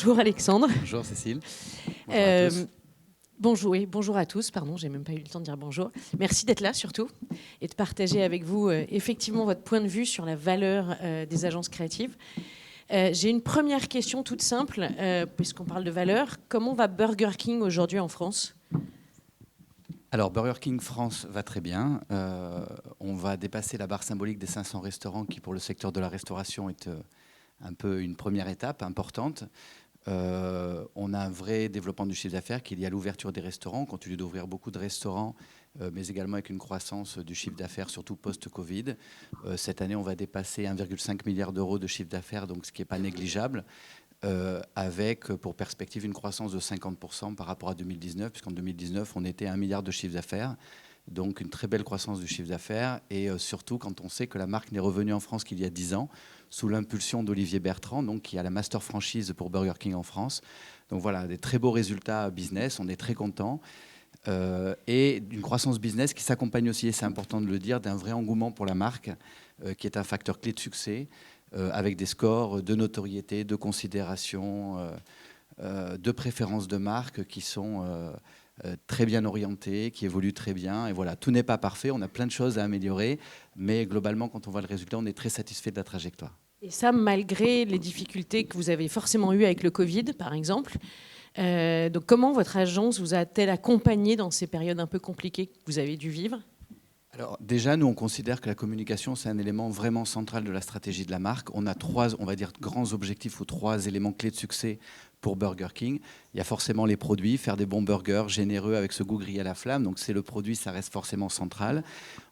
Bonjour Alexandre. Bonjour Cécile. Bonjour à tous. Bonjour à tous, pardon, j'ai même pas eu le temps de dire bonjour. Merci d'être là surtout et de partager avec vous effectivement votre point de vue sur la valeur des agences créatives. J'ai une première question toute simple, puisqu'on parle de valeur. Comment va Burger King aujourd'hui en France ? Alors Burger King France va très bien. On va dépasser la barre symbolique des 500 restaurants qui pour le secteur de la restauration est un peu une première étape importante. On a un vrai développement du chiffre d'affaires qui est lié à l'ouverture des restaurants. On continue d'ouvrir beaucoup de restaurants, mais également avec une croissance du chiffre d'affaires, surtout post-Covid. Cette année, on va dépasser 1,5 milliard d'euros de chiffre d'affaires, donc ce qui n'est pas négligeable, avec pour perspective une croissance de 50% par rapport à 2019, puisqu'en 2019, on était à 1 milliard de chiffre d'affaires. Donc une très belle croissance du chiffre d'affaires et surtout quand on sait que la marque n'est revenue en France qu'il y a 10 ans sous l'impulsion d'Olivier Bertrand, donc, qui a la master franchise pour Burger King en France. Donc voilà, des très beaux résultats business, on est très contents. Et d'une croissance business qui s'accompagne aussi, et c'est important de le dire, d'un vrai engouement pour la marque, qui est un facteur clé de succès, avec des scores de notoriété, de considération, de préférence de marque qui sont très bien orientés, qui évoluent très bien. Et voilà, tout n'est pas parfait, on a plein de choses à améliorer, mais globalement, quand on voit le résultat, on est très satisfait de la trajectoire. Et ça, malgré les difficultés que vous avez forcément eues avec le Covid, par exemple. Donc comment votre agence vous a-t-elle accompagné dans ces périodes un peu compliquées que vous avez dû vivre ? Alors déjà, nous, on considère que la communication, c'est un élément vraiment central de la stratégie de la marque. On a trois, on va dire, grands objectifs ou trois éléments clés de succès pour Burger King. Il y a forcément les produits, faire des bons burgers généreux avec ce goût grillé à la flamme. Donc c'est le produit, ça reste forcément central.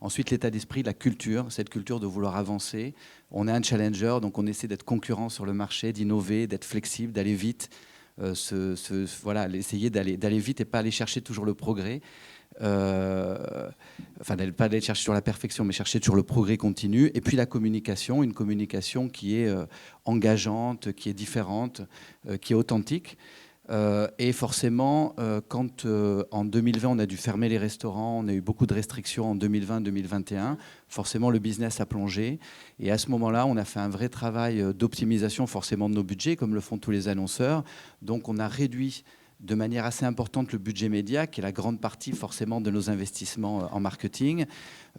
Ensuite, l'état d'esprit, la culture, cette culture de vouloir avancer. On est un challenger, donc on essaie d'être concurrent sur le marché, d'innover, d'être flexible, d'aller vite. Voilà, essayer d'aller vite et pas aller chercher toujours le progrès. Enfin, pas aller chercher sur la perfection, mais chercher sur le progrès continu. Et puis la communication, une communication qui est engageante, qui est différente, qui est authentique. Et forcément, quand en 2020, on a dû fermer les restaurants, on a eu beaucoup de restrictions en 2020-2021, forcément, le business a plongé. Et à ce moment-là, on a fait un vrai travail d'optimisation forcément de nos budgets, comme le font tous les annonceurs. Donc, on a réduit de manière assez importante le budget média, qui est la grande partie forcément de nos investissements en marketing.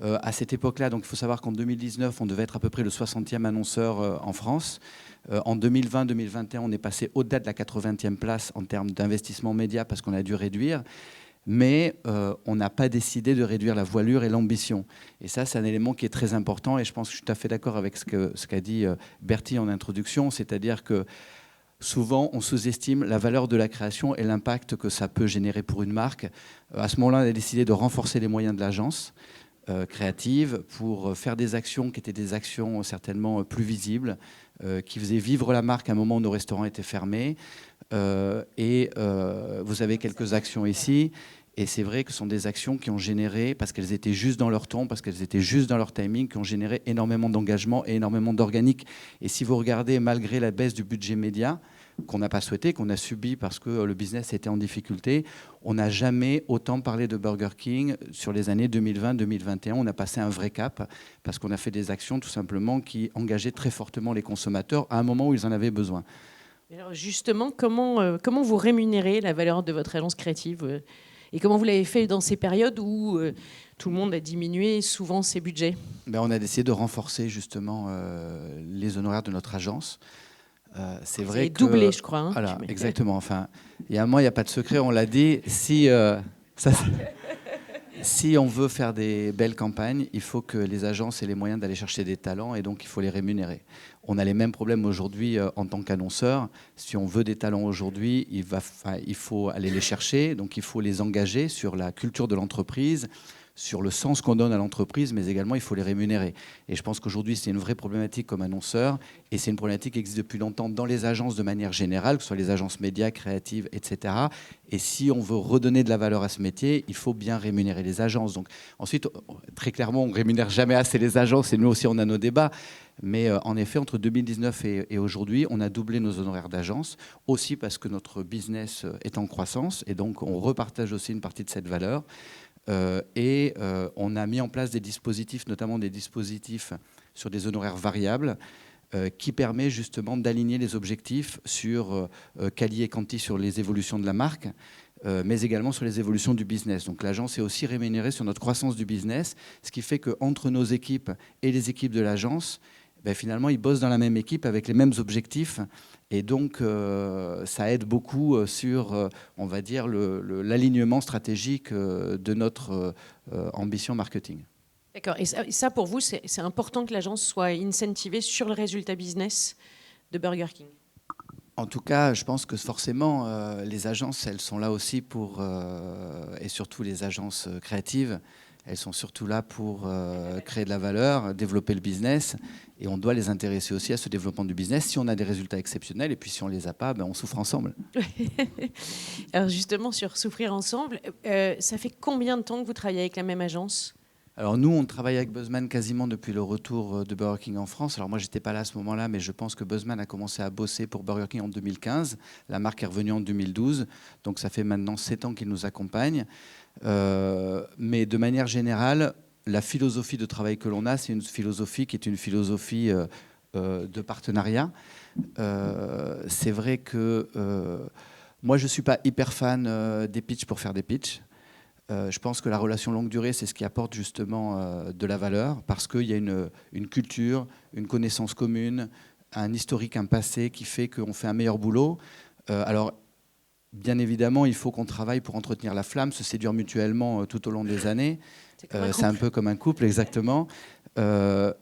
À cette époque-là, donc il faut savoir qu'en 2019, on devait être à peu près le 60e annonceur en France. En 2020-2021, on est passé au-delà de la 80e place en termes d'investissement média parce qu'on a dû réduire. Mais on n'a pas décidé de réduire la voilure et l'ambition. Et ça, c'est un élément qui est très important. Et je pense que je suis tout à fait d'accord avec ce qu'a dit Bertie en introduction, c'est-à-dire que souvent, on sous-estime la valeur de la création et l'impact que ça peut générer pour une marque. À ce moment-là, on a décidé de renforcer les moyens de l'agence créative pour faire des actions qui étaient des actions certainement plus visibles, qui faisaient vivre la marque à un moment où nos restaurants étaient fermés. Vous avez quelques actions ici. Et c'est vrai que ce sont des actions qui ont généré, parce qu'elles étaient juste dans leur ton, parce qu'elles étaient juste dans leur timing, qui ont généré énormément d'engagement et énormément d'organique. Et si vous regardez, malgré la baisse du budget média, qu'on n'a pas souhaité, qu'on a subi parce que le business était en difficulté, on n'a jamais autant parlé de Burger King sur les années 2020-2021. On a passé un vrai cap parce qu'on a fait des actions tout simplement qui engageaient très fortement les consommateurs à un moment où ils en avaient besoin. Alors justement, comment vous rémunérez la valeur de votre agence créative et comment vous l'avez fait dans ces périodes où tout le monde a diminué souvent ses budgets ? On a décidé de renforcer justement les honoraires de notre agence. C'est vrai que doublé, je crois. Hein, voilà, exactement. Enfin, il y a un mois, il n'y a pas de secret. On l'a dit. Si on veut faire des belles campagnes, il faut que les agences aient les moyens d'aller chercher des talents et donc il faut les rémunérer. On a les mêmes problèmes aujourd'hui en tant qu'annonceur. Si on veut des talents aujourd'hui, il faut aller les chercher. Donc il faut les engager sur la culture de l'entreprise, sur le sens qu'on donne à l'entreprise, mais également il faut les rémunérer. Et je pense qu'aujourd'hui, c'est une vraie problématique comme annonceur, et c'est une problématique qui existe depuis longtemps dans les agences de manière générale, que ce soit les agences médias, créatives, etc. Et si on veut redonner de la valeur à ce métier, il faut bien rémunérer les agences. Donc ensuite, très clairement, on ne rémunère jamais assez les agences, et nous aussi, on a nos débats. Mais en effet, entre 2019 et aujourd'hui, on a doublé nos honoraires d'agence, aussi parce que notre business est en croissance, et donc on repartage aussi une partie de cette valeur. On a mis en place des dispositifs, notamment des dispositifs sur des honoraires variables, qui permet justement d'aligner les objectifs sur quali et quanti sur les évolutions de la marque, mais également sur les évolutions du business. Donc l'agence est aussi rémunérée sur notre croissance du business, ce qui fait qu'entre nos équipes et les équipes de l'agence, finalement, ils bossent dans la même équipe avec les mêmes objectifs. Et donc, ça aide beaucoup sur, on va dire, l'alignement stratégique de notre ambition marketing. D'accord. Et ça, pour vous, c'est important que l'agence soit incentivée sur le résultat business de Burger King? En tout cas, je pense que forcément, les agences, elles sont là aussi pour, et surtout les agences créatives, elles sont surtout là pour créer de la valeur, développer le business, et on doit les intéresser aussi à ce développement du business si on a des résultats exceptionnels, et puis si on ne les a pas, on souffre ensemble. Alors justement, sur souffrir ensemble, ça fait combien de temps que vous travaillez avec la même agence? Alors nous, on travaille avec Buzzman quasiment depuis le retour de Burger King en France. Alors moi, je n'étais pas là à ce moment-là, mais je pense que Buzzman a commencé à bosser pour Burger King en 2015. La marque est revenue en 2012, donc ça fait maintenant 7 ans qu'ils nous accompagnent. Mais de manière générale, la philosophie de travail que l'on a, c'est une philosophie qui est une philosophie de partenariat. C'est vrai que moi, je ne suis pas hyper fan des pitchs pour faire des pitchs. Je pense que la relation longue durée, c'est ce qui apporte justement de la valeur, parce qu'il y a une culture, une connaissance commune, un historique, un passé qui fait qu'on fait un meilleur boulot. Alors, bien évidemment, il faut qu'on travaille pour entretenir la flamme, se séduire mutuellement tout au long des années. C'est un peu comme un couple, exactement.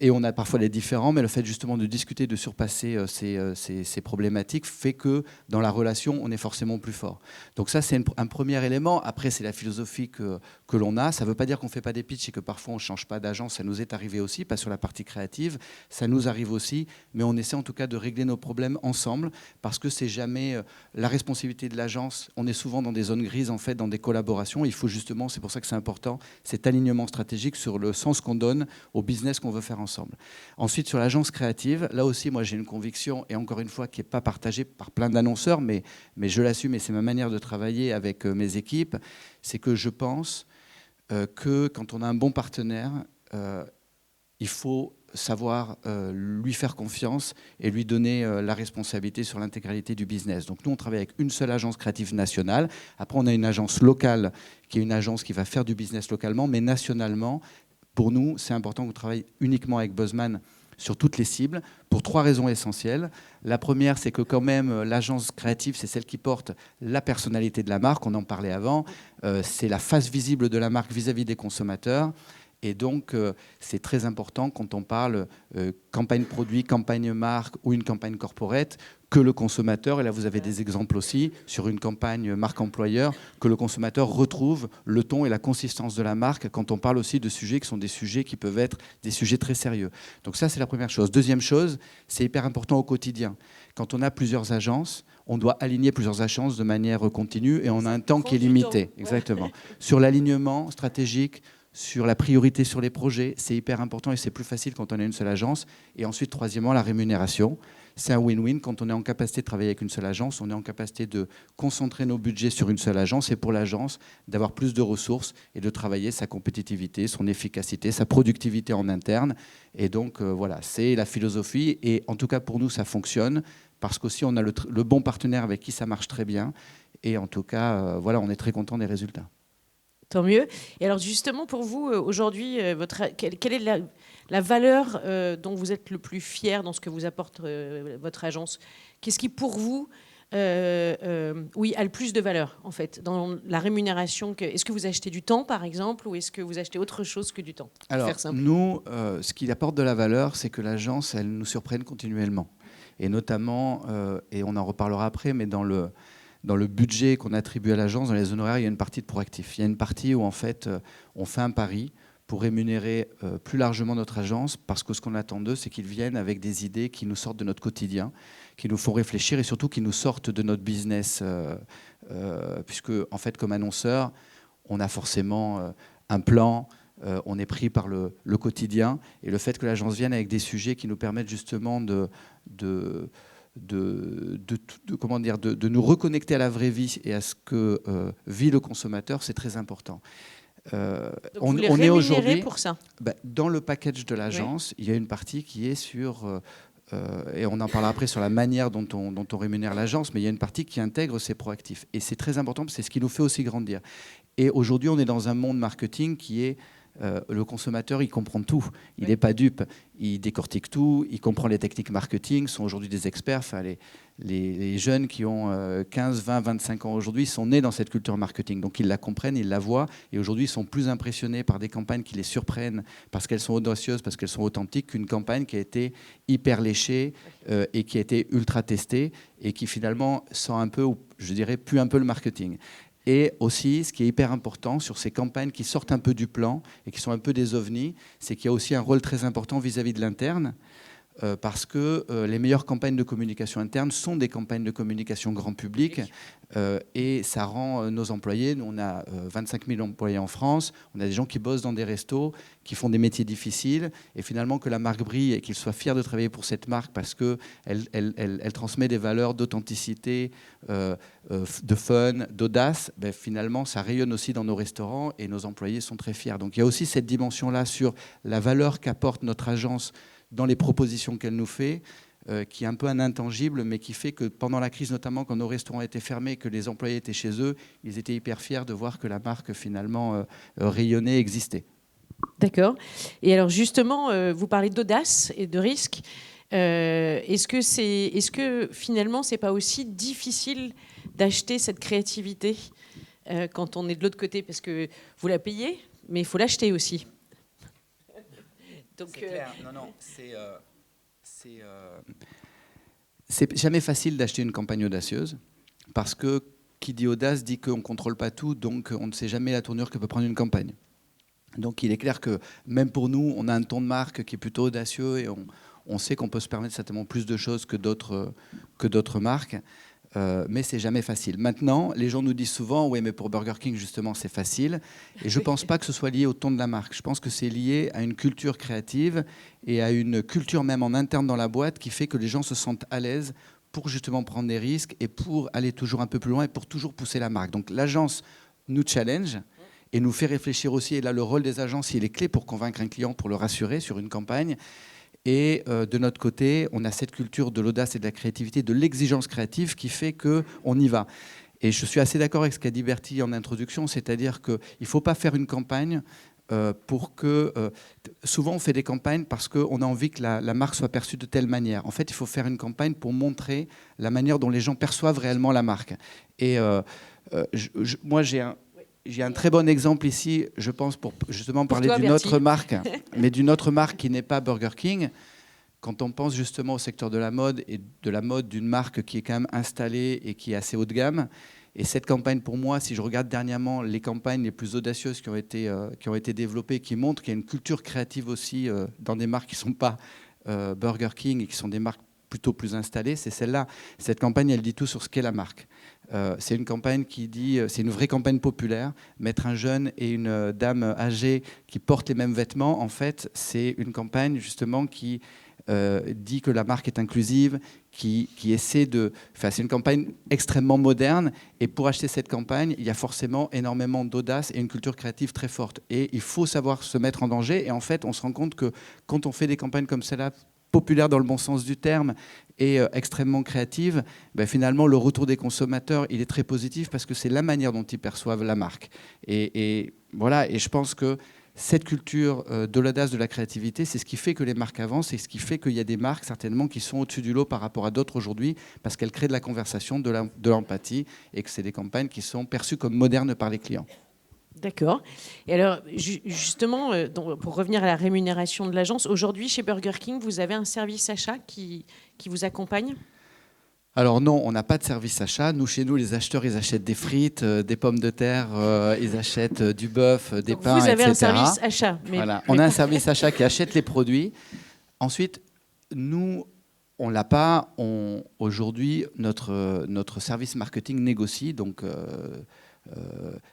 Et on a parfois des différends, mais le fait justement de discuter, de surpasser ces problématiques fait que dans la relation, on est forcément plus fort. Donc ça, c'est un premier élément. Après, c'est la philosophie que l'on a. Ça ne veut pas dire qu'on ne fait pas des pitchs et que parfois on ne change pas d'agence. Ça nous est arrivé aussi, pas sur la partie créative. Ça nous arrive aussi, mais on essaie en tout cas de régler nos problèmes ensemble, parce que c'est jamais la responsabilité de l'agence. On est souvent dans des zones grises, en fait, dans des collaborations. Il faut justement, c'est pour ça que c'est important, cet alignement stratégique sur le sens qu'on donne au business qu'on veut faire ensemble. Ensuite, sur l'agence créative, là aussi, moi, j'ai une conviction, et encore une fois, qui n'est pas partagée par plein d'annonceurs, mais je l'assume, et c'est ma manière de travailler avec mes équipes, c'est que je pense que quand on a un bon partenaire, il faut savoir lui faire confiance et lui donner la responsabilité sur l'intégralité du business. Donc nous, on travaille avec une seule agence créative nationale. Après, on a une agence locale qui est une agence qui va faire du business localement, mais nationalement, pour nous, c'est important qu'on travaille uniquement avec Buzzman sur toutes les cibles, pour 3 raisons essentielles. La première, c'est que quand même, l'agence créative, c'est celle qui porte la personnalité de la marque, on en parlait avant, c'est la face visible de la marque vis-à-vis des consommateurs. Et donc, c'est très important quand on parle campagne produit, campagne marque ou une campagne corporate, que le consommateur, et là vous avez des exemples aussi, sur une campagne marque employeur, que le consommateur retrouve le ton et la consistance de la marque quand on parle aussi de sujets qui sont des sujets qui peuvent être des sujets très sérieux. Donc ça, c'est la première chose. Deuxième chose, c'est hyper important au quotidien. Quand on a plusieurs agences, on doit aligner plusieurs agences de manière continue et on a un temps qui est limité. Exactement. Sur l'alignement stratégique, sur la priorité sur les projets, c'est hyper important et c'est plus facile quand on a une seule agence. Et ensuite, troisièmement, la rémunération. C'est un win-win. Quand on est en capacité de travailler avec une seule agence, on est en capacité de concentrer nos budgets sur une seule agence et pour l'agence, d'avoir plus de ressources et de travailler sa compétitivité, son efficacité, sa productivité en interne. Et donc, voilà, c'est la philosophie. Et en tout cas, pour nous, ça fonctionne parce qu'aussi, on a le bon partenaire avec qui ça marche très bien. Et en tout cas, voilà, on est très content des résultats. Tant mieux. Et alors justement, pour vous, aujourd'hui, quelle est la valeur dont vous êtes le plus fier dans ce que vous apporte votre agence? Qu'est-ce qui, pour vous, oui, a le plus de valeur, en fait, dans la rémunération? Est-ce que vous achetez du temps, par exemple, ou est-ce que vous achetez autre chose que du temps? Alors, nous, ce qui apporte de la valeur, c'est que l'agence, elle nous surprenne continuellement. Et notamment, et on en reparlera après, mais dans le budget qu'on attribue à l'agence, dans les honoraires, il y a une partie de proactif. Il y a une partie où, en fait, on fait un pari pour rémunérer plus largement notre agence, parce que ce qu'on attend d'eux, c'est qu'ils viennent avec des idées qui nous sortent de notre quotidien, qui nous font réfléchir et surtout qui nous sortent de notre business. Puisque, en fait, comme annonceur, on a forcément un plan, on est pris par le quotidien. Et le fait que l'agence vienne avec des sujets qui nous permettent justement de nous reconnecter à la vraie vie et à ce que vit le consommateur, c'est très important. On est aujourd'hui pour ça. Dans le package de l'agence, oui. Il y a une partie qui est sur et on en parlera après sur la manière dont on rémunère l'agence, mais il y a une partie qui intègre ces proactifs. Et c'est très important, c'est ce qui nous fait aussi grandir. Et aujourd'hui, on est dans un monde marketing qui est... le consommateur, il comprend tout. Il n'est pas dupe. Il décortique tout. Il comprend les techniques marketing. Sont aujourd'hui des experts. Enfin, les jeunes qui ont 15, 20, 25 ans aujourd'hui sont nés dans cette culture marketing. Donc, ils la comprennent, ils la voient. Et aujourd'hui, ils sont plus impressionnés par des campagnes qui les surprennent parce qu'elles sont audacieuses, parce qu'elles sont authentiques, qu'une campagne qui a été hyper léchée et qui a été ultra testée et qui finalement sent un peu, je dirais, plus un peu le marketing. Et aussi, ce qui est hyper important sur ces campagnes qui sortent un peu du plan et qui sont un peu des ovnis, c'est qu'il y a aussi un rôle très important vis-à-vis de l'interne, parce que les meilleures campagnes de communication interne sont des campagnes de communication grand public, et ça rend nos employés, nous on a 25 000 employés en France, on a des gens qui bossent dans des restos, qui font des métiers difficiles, et finalement que la marque brille et qu'ils soient fiers de travailler pour cette marque parce qu'elle transmet des valeurs d'authenticité, de fun, d'audace, ben finalement ça rayonne aussi dans nos restaurants et nos employés sont très fiers. Donc il y a aussi cette dimension-là sur la valeur qu'apporte notre agence dans les propositions qu'elle nous fait, qui est un peu un intangible, mais qui fait que pendant la crise, notamment quand nos restaurants étaient fermés, que les employés étaient chez eux, ils étaient hyper fiers de voir que la marque finalement rayonnait, existait. D'accord. Et alors justement, vous parlez d'audace et de risque. Est-ce que finalement, c'est pas aussi difficile d'acheter cette créativité quand on est de l'autre côté, parce que vous la payez, mais il faut l'acheter aussi. Donc, c'est clair. Non, c'est jamais facile d'acheter une campagne audacieuse parce que qui dit audace dit qu'on ne contrôle pas tout, donc on ne sait jamais la tournure que peut prendre une campagne. Donc il est clair que même pour nous, on a un ton de marque qui est plutôt audacieux et on sait qu'on peut se permettre certainement plus de choses que d'autres marques. Mais c'est jamais facile. Maintenant, les gens nous disent souvent, oui, mais pour Burger King, justement, c'est facile. Et je ne pense pas que ce soit lié au ton de la marque. Je pense que c'est lié à une culture créative et à une culture même en interne dans la boîte qui fait que les gens se sentent à l'aise pour justement prendre des risques et pour aller toujours un peu plus loin et pour toujours pousser la marque. Donc l'agence nous challenge et nous fait réfléchir aussi. Et là, le rôle des agences, il est clé pour convaincre un client, pour le rassurer sur une campagne. Et de notre côté, on a cette culture de l'audace et de la créativité, de l'exigence créative qui fait qu'on y va. Et je suis assez d'accord avec ce qu'a dit Bertie en introduction, c'est-à-dire qu'il ne faut pas faire une campagne pour que... souvent, on fait des campagnes parce qu'on a envie que la marque soit perçue de telle manière. En fait, il faut faire une campagne pour montrer la manière dont les gens perçoivent réellement la marque. Et moi, j'ai un très bon exemple ici, je pense, pour justement parler d'une autre marque, mais d'une autre marque qui n'est pas Burger King. Quand on pense justement au secteur de la mode et de la mode d'une marque qui est quand même installée et qui est assez haut de gamme, et cette campagne, pour moi, si je regarde dernièrement les campagnes les plus audacieuses qui ont été développées, qui montrent qu'il y a une culture créative aussi dans des marques qui ne sont pas Burger King et qui sont des marques plutôt plus installées, c'est celle-là. Cette campagne, elle dit tout sur ce qu'est la marque. C'est une campagne qui dit, c'est une vraie campagne populaire. Mettre un jeune et une dame âgée qui portent les mêmes vêtements, en fait, c'est une campagne justement qui dit que la marque est inclusive, qui essaie de... Enfin, c'est une campagne extrêmement moderne. Et pour acheter cette campagne, il y a forcément énormément d'audace et une culture créative très forte. Et il faut savoir se mettre en danger. Et en fait, on se rend compte que quand on fait des campagnes comme celle-là, populaire dans le bon sens du terme et extrêmement créative, ben finalement le retour des consommateurs il est très positif parce que c'est la manière dont ils perçoivent la marque. Et voilà, et je pense que cette culture de l'audace, de la créativité, c'est ce qui fait que les marques avancent et ce qui fait qu'il y a des marques certainement qui sont au-dessus du lot par rapport à d'autres aujourd'hui parce qu'elles créent de la conversation, de l'empathie et que c'est des campagnes qui sont perçues comme modernes par les clients. D'accord. Et alors, justement, pour revenir à la rémunération de l'agence, aujourd'hui, chez Burger King, vous avez un service achat qui vous accompagne ? Alors non, on n'a pas de service achat. Nous, chez nous, les acheteurs, ils achètent des frites, des pommes de terre, ils achètent du bœuf, des pains, etc. Vous avez un service achat. Voilà. On a un service achat qui achète les produits. Ensuite, nous, on ne l'a pas. Aujourd'hui, notre service marketing négocie. Donc,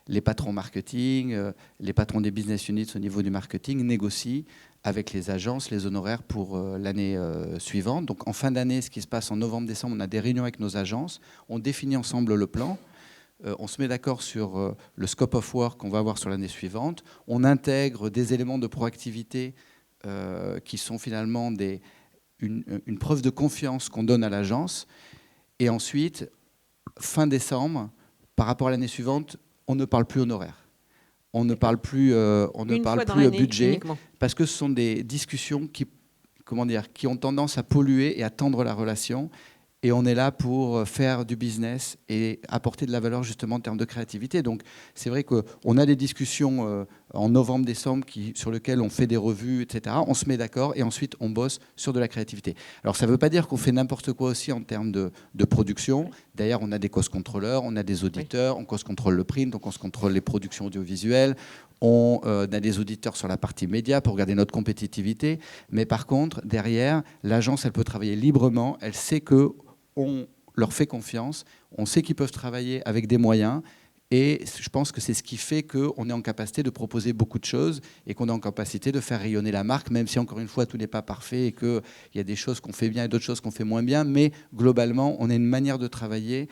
les patrons marketing, les patrons des business units au niveau du marketing négocient avec les agences les honoraires pour l'année suivante. Donc en fin d'année, ce qui se passe en novembre-décembre, on a des réunions avec nos agences, on définit ensemble le plan, on se met d'accord sur le scope of work qu'on va avoir sur l'année suivante, on intègre des éléments de proactivité qui sont finalement une preuve de confiance qu'on donne à l'agence. Et ensuite, fin décembre, par rapport à l'année suivante, on ne parle plus honoraire. On ne parle plus, budget, uniquement. parce que ce sont des discussions qui ont tendance à polluer et à tendre la relation. Et on est là pour faire du business et apporter de la valeur justement en termes de créativité. Donc c'est vrai qu'on a des discussions en novembre-décembre sur lesquelles on fait des revues, etc. On se met d'accord et ensuite on bosse sur de la créativité. Alors ça ne veut pas dire qu'on fait n'importe quoi aussi en termes de production. D'ailleurs, on a des cost-contrôleurs, on a des auditeurs, on cost-contrôle le print, on cost-contrôle les productions audiovisuelles. On a des auditeurs sur la partie média pour regarder notre compétitivité. Mais par contre, derrière, l'agence, elle peut travailler librement. Elle sait qu'on leur fait confiance. On sait qu'ils peuvent travailler avec des moyens. Et je pense que c'est ce qui fait qu'on est en capacité de proposer beaucoup de choses et qu'on est en capacité de faire rayonner la marque, même si, encore une fois, tout n'est pas parfait et qu'il y a des choses qu'on fait bien et d'autres choses qu'on fait moins bien. Mais globalement, on a une manière de travailler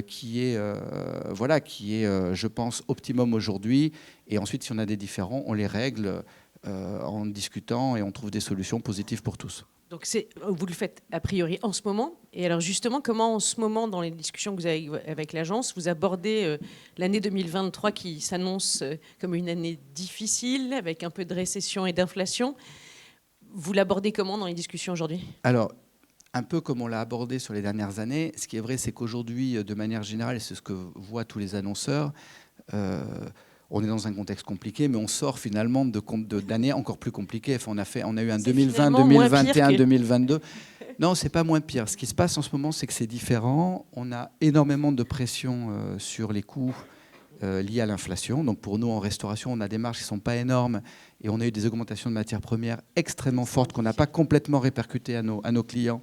qui est, je pense, optimum aujourd'hui. Et ensuite, si on a des différends, on les règle en discutant et on trouve des solutions positives pour tous. Donc vous le faites a priori en ce moment. Et alors justement, comment en ce moment, dans les discussions que vous avez avec l'agence, vous abordez l'année 2023 qui s'annonce comme une année difficile, avec un peu de récession et d'inflation. Vous l'abordez comment dans les discussions aujourd'hui ? Alors, un peu comme on l'a abordé sur les dernières années, ce qui est vrai, c'est qu'aujourd'hui, de manière générale, et c'est ce que voient tous les annonceurs, on est dans un contexte compliqué, mais on sort finalement d'années encore plus compliquées. Enfin, on a eu un 2020, 2021, 2022. Non, c'est pas moins pire. Ce qui se passe en ce moment, c'est que c'est différent. On a énormément de pression sur les coûts liés à l'inflation. Donc pour nous, en restauration, on a des marges qui ne sont pas énormes et on a eu des augmentations de matières premières extrêmement fortes qu'on n'a pas complètement répercutées à nos clients.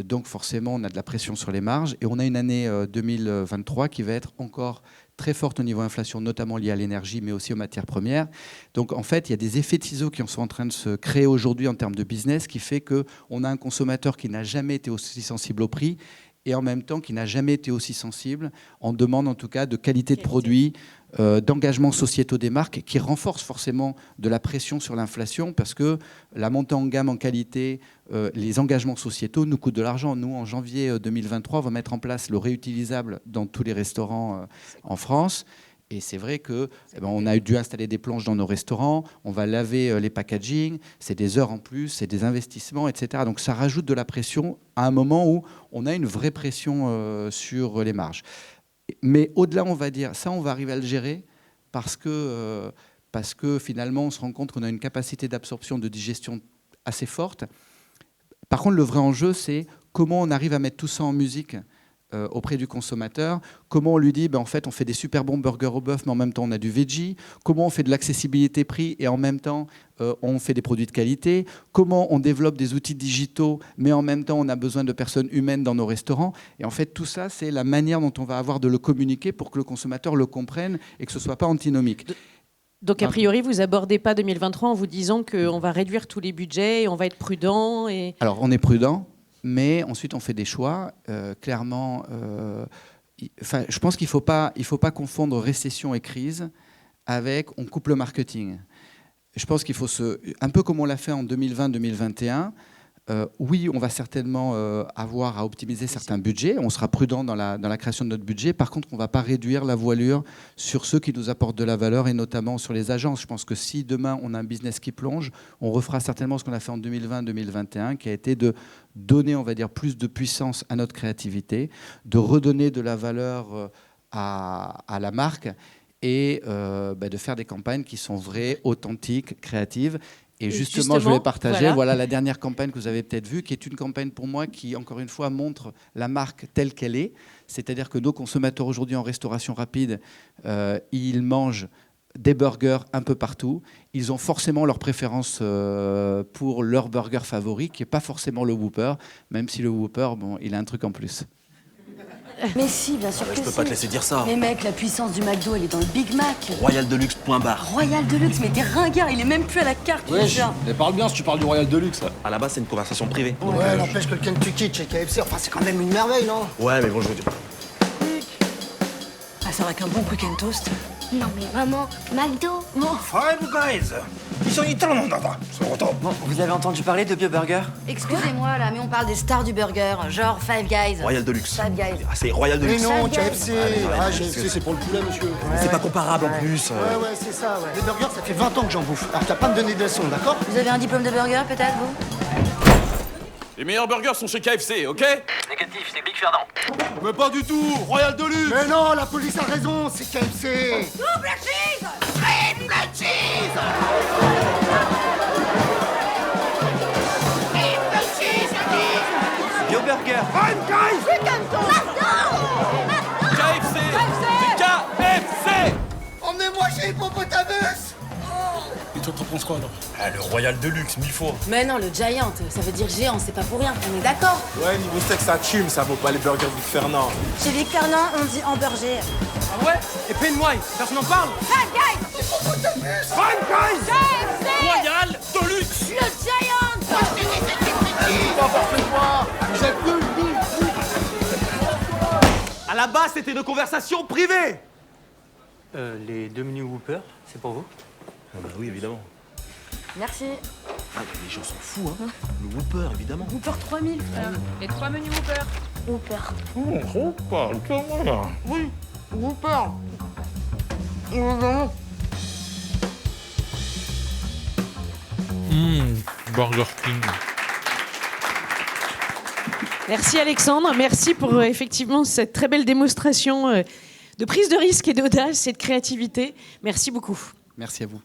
Donc forcément, on a de la pression sur les marges et on a une année 2023 qui va être encore très forte au niveau inflation, notamment liée à l'énergie, mais aussi aux matières premières. Donc en fait, il y a des effets de ciseaux qui sont en train de se créer aujourd'hui en termes de business, qui fait qu'on a un consommateur qui n'a jamais été aussi sensible au prix et en même temps qui n'a jamais été aussi sensible en demande en tout cas de qualité de produit, d'engagement sociétaux des marques qui renforce forcément de la pression sur l'inflation parce que la montée en gamme en qualité, les engagements sociétaux nous coûtent de l'argent. Nous, en janvier 2023, on va mettre en place le réutilisable dans tous les restaurants en France. Et c'est vrai qu'on a dû installer des planches dans nos restaurants, on va laver les packaging, c'est des heures en plus, c'est des investissements, etc. Donc ça rajoute de la pression à un moment où on a une vraie pression sur les marges. Mais au-delà, on va dire, ça on va arriver à le gérer parce que finalement on se rend compte qu'on a une capacité d'absorption, de digestion assez forte. Par contre, le vrai enjeu, c'est comment on arrive à mettre tout ça en musique auprès du consommateur, comment on lui dit en fait on fait des super bons burgers au bœuf mais en même temps on a du veggie, comment on fait de l'accessibilité prix et en même temps on fait des produits de qualité, comment on développe des outils digitaux mais en même temps on a besoin de personnes humaines dans nos restaurants et en fait tout ça c'est la manière dont on va avoir de le communiquer pour que le consommateur le comprenne et que ce ne soit pas antinomique. Donc, a priori, vous n'abordez pas 2023 en vous disant qu'on va réduire tous les budgets et on va être prudent Alors, on est prudent. Mais ensuite, on fait des choix. Clairement, je pense qu'il ne faut pas confondre récession et crise avec on coupe le marketing. Je pense qu'il faut un peu comme on l'a fait en 2020-2021, oui, on va certainement avoir à optimiser certains budgets. On sera prudent dans la création de notre budget. Par contre, on ne va pas réduire la voilure sur ceux qui nous apportent de la valeur et notamment sur les agences. Je pense que si demain, on a un business qui plonge, on refera certainement ce qu'on a fait en 2020-2021, qui a été de donner, on va dire, plus de puissance à notre créativité, de redonner de la valeur à la marque et de faire des campagnes qui sont vraies, authentiques, créatives. Et justement, je voulais partager voilà la dernière campagne que vous avez peut-être vue, qui est une campagne pour moi qui, encore une fois, montre la marque telle qu'elle est. C'est-à-dire que nos consommateurs aujourd'hui en restauration rapide, ils mangent des burgers un peu partout. Ils ont forcément leur préférence pour leur burger favori, qui n'est pas forcément le Whopper, même si le Whopper, il a un truc en plus. Mais si, bien sûr que je peux pas te laisser dire ça. Mais mec, la puissance du McDo, elle est dans le Big Mac. Royal Deluxe, point barre. Royal Deluxe, mais t'es ringard, il est même plus à la carte. Wesh, mais parle bien si tu parles du Royal Deluxe. À la base, c'est une conversation privée. Ouais, n'empêche que le Kentucky chez KFC, enfin c'est quand même une merveille, non? Ouais, mais bon, je veux dire... Ah ça va qu'un bon quick and toast. Non mais maman, McDo. Five Guys. Bon, vous avez entendu parler de BioBurger? Excusez-moi là, mais on parle des stars du burger, genre Five Guys. Royal Deluxe. Five Guys. Ah, c'est Royal Mais Deluxe. non, Five Guys. KFC. Ah, KFC, c'est pour le poulet, monsieur. C'est pas comparable en plus. Ouais, c'est ça, ouais. Les burgers, ça fait 20 ans que j'en bouffe. Alors t'as pas me donner de leçons, d'accord? Vous avez un diplôme de burger peut-être, vous? Les meilleurs burgers sont chez KFC, ok? Négatif, c'est Big Fernand. Mais pas du tout, Royal Deluxe. Mais non, la police a raison, c'est KFC. BioBurger. KFC. C'est KFC. Emmenez-moi chez Hippopotamus. Et toi, t'en penses quoi, alors? Ah, le Royal Deluxe, 1000 fois. Mais non, le Giant, ça veut dire géant, c'est pas pour rien, on est d'accord. Ouais, niveau steak, ça chume, ça vaut pas les burgers Big Fernand. Chez Vic Fernand, on dit hamburger. Ah ouais? Et Penway, personne n'en parle? Five Guys. Royal Deluxe. Le Giant. À la base, c'était une conversation privée. Les 2 menus Whopper, c'est pour vous? Ah bah oui, évidemment. Merci. Ah, les gens s'en foutent, hein. Le Whopper, évidemment. Whopper 3000. Les 3 menus Whopper. Whopper. Burger King. Merci Alexandre, merci pour effectivement cette très belle démonstration de prise de risque et d'audace et de créativité. Merci beaucoup. Merci à vous.